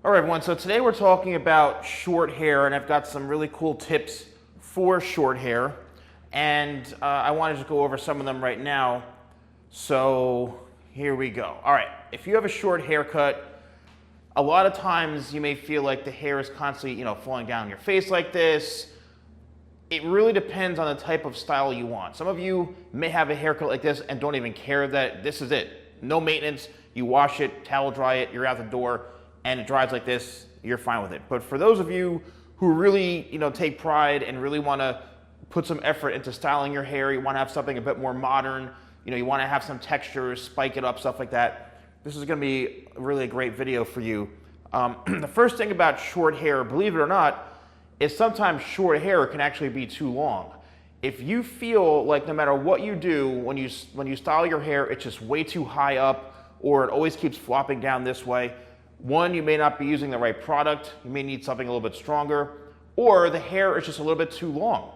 All right, everyone, so today we're talking about short hair, and I've got some really cool tips for short hair, and I want to just go over some of them right now. So here we go. All right, if you have a short haircut, a lot of times you may feel like the hair is constantly, falling down your face like this. It really depends on the type of style you want. Some of you may have a haircut like this and don't even care that this is it. No maintenance, you wash it, towel dry it, you're out the door, and it dries like this, you're fine with it. But for those of you who really, take pride and really want to put some effort into styling your hair, you want to have something a bit more modern, you want to have some textures, spike it up, stuff like that, this is going to be really a great video for you. The first thing about short hair, believe it or not, is sometimes short hair can actually be too long. If you feel like no matter what you do, when you style your hair, it's just way too high up, or it always keeps flopping down this way, one, you may not be using the right product, you may need something a little bit stronger, or the hair is just a little bit too long.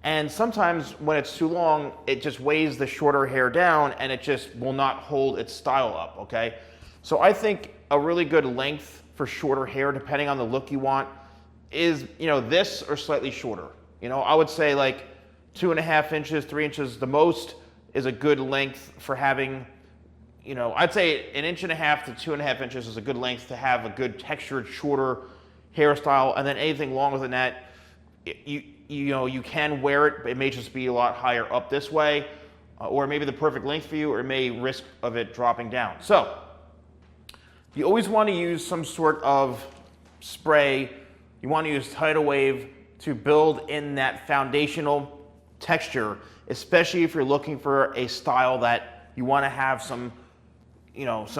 And sometimes when it's too long, it just weighs the shorter hair down and it just will not hold its style up, okay? So I think a really good length for shorter hair, depending on the look you want, is, this or slightly shorter. I would say like 2.5 inches, 3 inches, the most is a good length for having, I'd say 1.5 to 2.5 inches is a good length to have a good textured, shorter hairstyle. And then anything longer than that, you can wear it, but it may just be a lot higher up this way, or maybe the perfect length for you, or it may risk of it dropping down. So you always want to use some sort of spray. You want to use Tidal Wave to build in that foundational texture, especially if you're looking for a style that you want to have some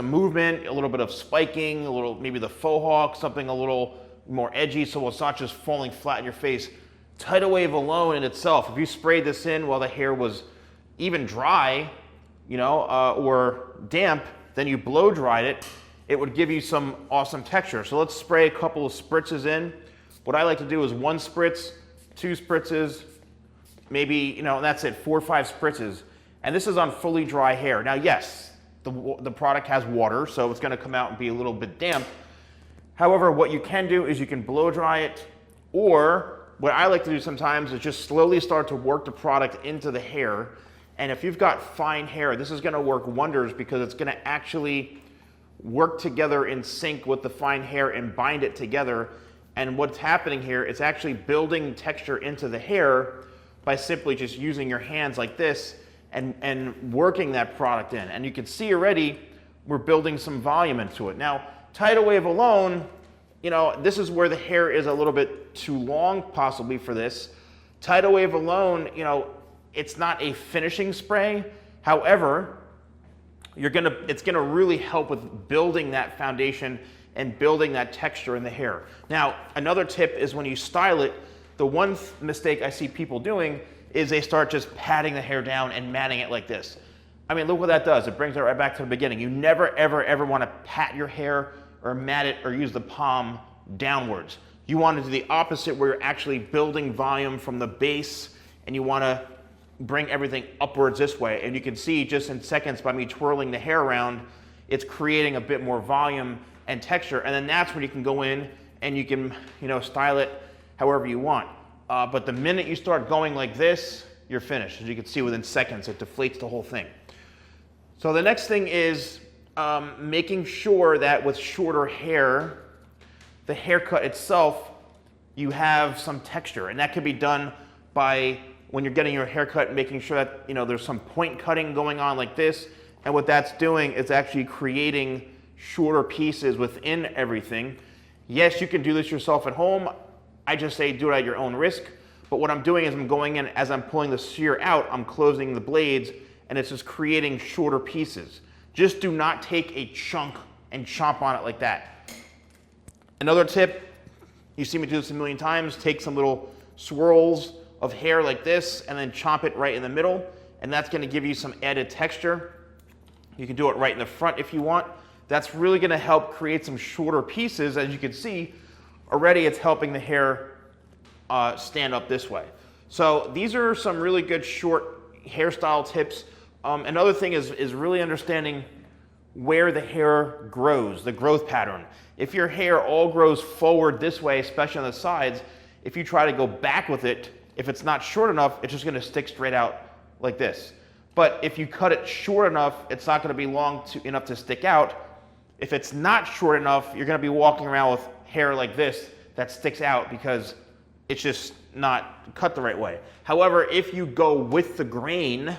movement, a little bit of spiking, maybe the faux hawk, something a little more edgy so it's not just falling flat in your face. Tidal Wave alone in itself, if you sprayed this in while the hair was even dry, or damp, then you blow dried it, it would give you some awesome texture. So let's spray a couple of spritzes in. What I like to do is 1 spritz, 2 spritzes, maybe, and that's it, 4 or 5 spritzes. And this is on fully dry hair. Now, yes, the product has water, so it's going to come out and be a little bit damp. However, what you can do is you can blow dry it, or what I like to do sometimes is just slowly start to work the product into the hair. And if you've got fine hair, this is going to work wonders because it's going to actually work together in sync with the fine hair and bind it together. And what's happening here, it's actually building texture into the hair by simply just using your hands like this and working that product in. And you can see already we're building some volume into it. Now, Tidal Wave alone, this is where the hair is a little bit too long possibly for this. Tidal Wave alone, it's not a finishing spray. However, it's gonna really help with building that foundation and building that texture in the hair. Now, another tip is when you style it, the one mistake I see people doing is they start just patting the hair down and matting it like this. I mean, look what that does. It brings it right back to the beginning. You never, ever, ever want to pat your hair or mat it or use the palm downwards. You want to do the opposite, where you're actually building volume from the base, and you want to bring everything upwards this way. And you can see just in seconds by me twirling the hair around, it's creating a bit more volume and texture. And then that's when you can go in and you can, style it however you want. But the minute you start going like this, you're finished. As you can see, within seconds, it deflates the whole thing. So the next thing is making sure that with shorter hair, the haircut itself, you have some texture. And that can be done by, when you're getting your haircut, making sure that there's some point cutting going on like this. And what that's doing is actually creating shorter pieces within everything. Yes, you can do this yourself at home. I just say do it at your own risk. But what I'm doing is I'm going in, as I'm pulling the shear out, I'm closing the blades, and it's just creating shorter pieces. Just do not take a chunk and chomp on it like that. Another tip, you see me do this a million times, take some little swirls of hair like this and then chomp it right in the middle, and that's going to give you some added texture. You can do it right in the front if you want. That's really going to help create some shorter pieces. As you can see, already it's helping the hair stand up this way. So these are some really good short hairstyle tips. Another thing is really understanding where the hair grows, the growth pattern. If your hair all grows forward this way, especially on the sides, if you try to go back with it, if it's not short enough, it's just going to stick straight out like this. But if you cut it short enough, it's not going to be long enough to stick out. If it's not short enough, you're going to be walking around with hair like this that sticks out because it's just not cut the right way. However, if you go with the grain,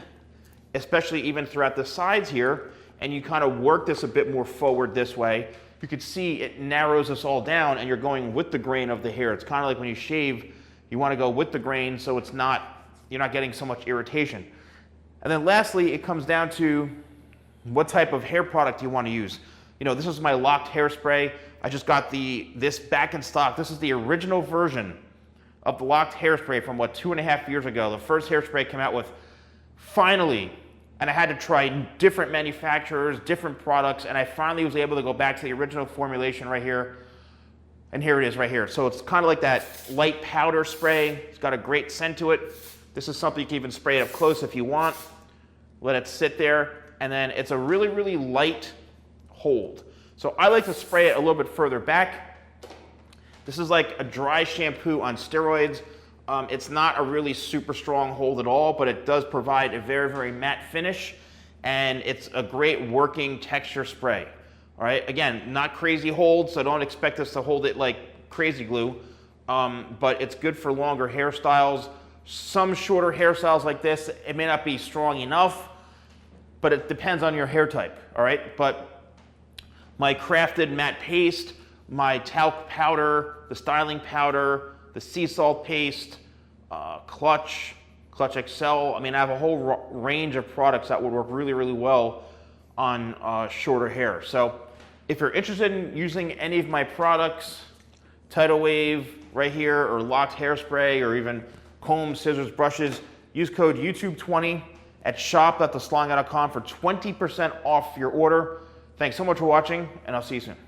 especially even throughout the sides here, and you kind of work this a bit more forward this way, you can see it narrows this all down and you're going with the grain of the hair. It's kind of like when you shave, you want to go with the grain so it's not, you're not getting so much irritation. And then lastly, it comes down to what type of hair product you want to use. You know, this is my locked hairspray. I just got this back in stock. This is the original version of the locked hairspray from 2.5 years ago. The first hairspray came out with, finally, and I had to try different manufacturers, different products, and I finally was able to go back to the original formulation right here. And here it is right here. So it's kind of like that light powder spray. It's got a great scent to it. This is something you can even spray it up close if you want. Let it sit there. And then it's a really, really light hold. So I like to spray it a little bit further back. This is like a dry shampoo on steroids. It's not a really super strong hold at all, but it does provide a very, very matte finish, and it's a great working texture spray. All right, again, not crazy hold, so don't expect us to hold it like crazy glue, but it's good for longer hairstyles. Some shorter hairstyles like this, it may not be strong enough, but it depends on your hair type, all right? But my crafted matte paste, my talc powder, the styling powder, the sea salt paste, Clutch XL. I mean, I have a whole range of products that would work really, really well on shorter hair. So if you're interested in using any of my products, Tidal Wave right here, or locked hairspray, or even combs, scissors, brushes, use code YouTube20 at shop.thesalonguy.com for 20% off your order. Thanks so much for watching, and I'll see you soon.